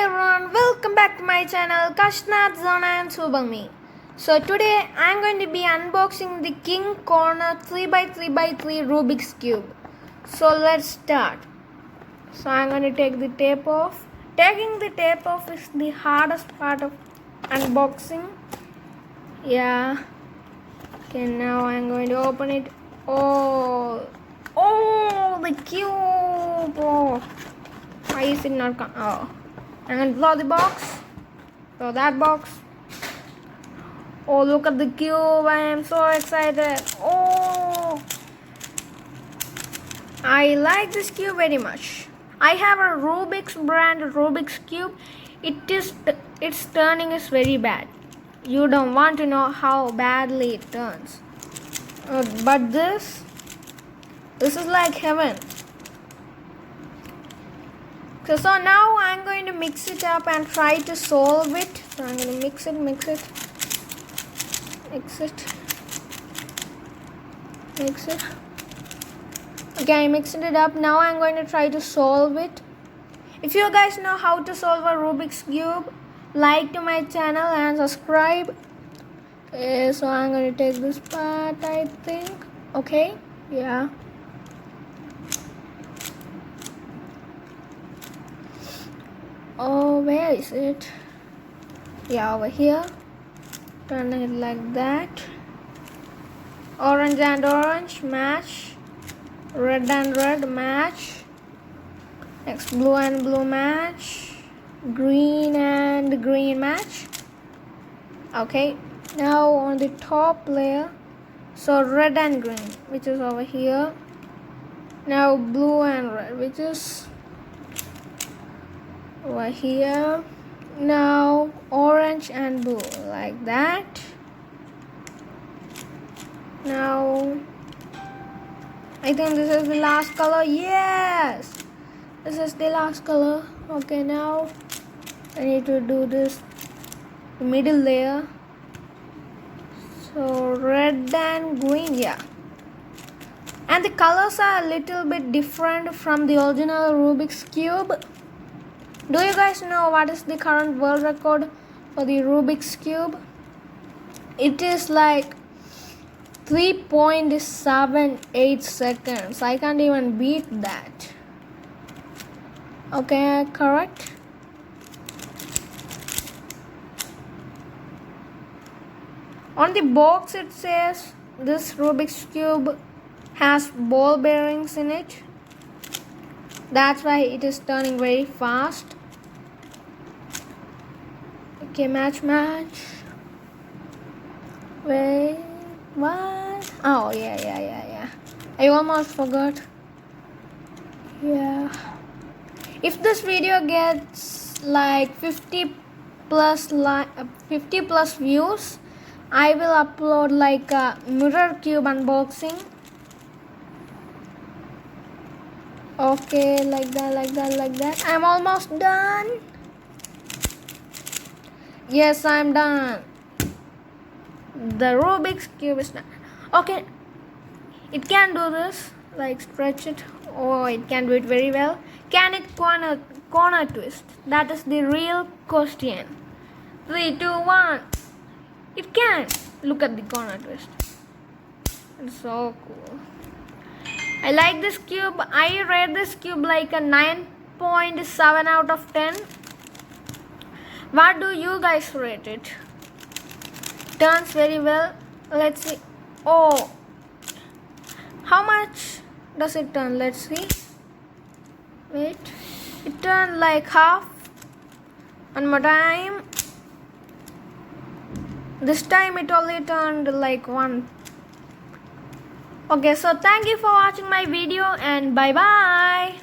everyone, welcome back to my channel Kashnat Zona and Subami. So today I'm going to be unboxing the King Corner 3x3x3 Rubik's Cube. So let's start. So I'm going to take the tape off. Taking the tape off is the hardest part of unboxing. Yeah. Okay, now I'm going to open it. Oh, the cube. Oh. Why is it not come? Oh, I'm going to blow the box. Blow that box. Oh, look at the cube. I am so excited. Oh, I like this cube very much. I have a Rubik's brand Rubik's cube. Its turning is very bad. You don't want to know how badly it turns. But this is like heaven. So now I'm going to mix it up and try to solve it. So I'm going to mix it. Okay, I mixed it up. Now I'm going to try to solve it. If you guys know how to solve a Rubik's Cube, like to my channel and subscribe. Okay, so I'm going to take this part, I think. Okay, yeah. Oh, where is it? Yeah, over here. Turn it like that. Orange and orange match. Red and red match. Next, blue and blue match. Green and green match. Okay, now on the top layer, so red and green, which is over here. Now blue and red, which is over here. Now orange and blue, like that. Now I think this is the last color. Yes, this is the last color. Okay, now I need to do this middle layer. So red and green, yeah. And the colors are a little bit different from the original Rubik's Cube. Do you guys know what is the current world record for the Rubik's Cube? It is like 3.78 seconds. I can't even beat that. Okay, correct? On the box it says this Rubik's Cube has ball bearings in it. That's why it is turning very fast. Okay, match. Wait, what? Oh, yeah. I almost forgot. Yeah. If this video gets like 50 plus views, I will upload like a mirror cube unboxing. Okay, like that. I'm almost done. Yes, I'm done. The Rubik's Cube is done. Okay, it can do this, like stretch it. Oh, it can do it very well. Can it corner twist? That is the real question. 3, 2, 1. It can. Look at the corner twist. It's so cool. I like this cube. I rate this cube like a 9.7 out of 10. What do you guys rate it? Turns very well. Let's see. Oh, how much does it turn? Let's see. Wait, it turned like half. One more time. This time it only turned like one. Okay, so thank you for watching my video and bye bye.